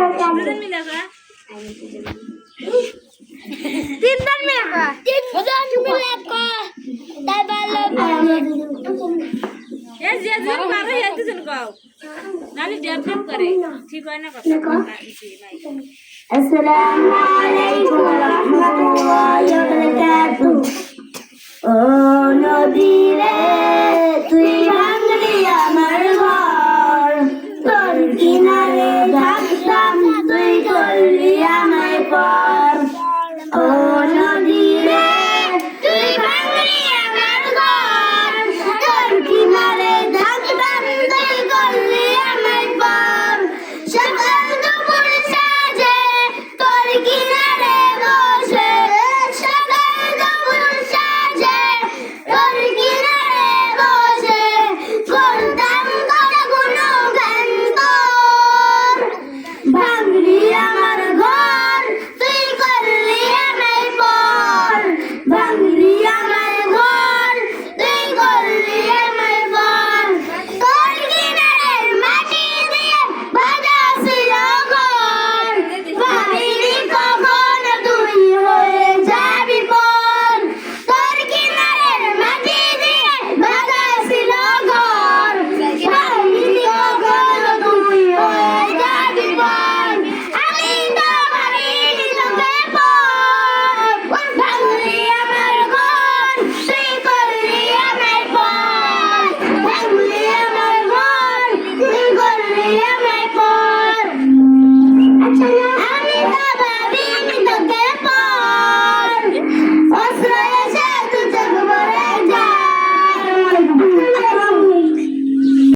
দুজন মিলে কর তিনজন মিলে কর তাই ভালো এ যে যে পারে হে দুজন কও নালি ডেভেলপ করে ঠিক হয় না কথা আসসালামু আলাইকুম ওয়া রাহমাতুল্লাহি ওয়া বারাকাতুহু ও নবী রে তুই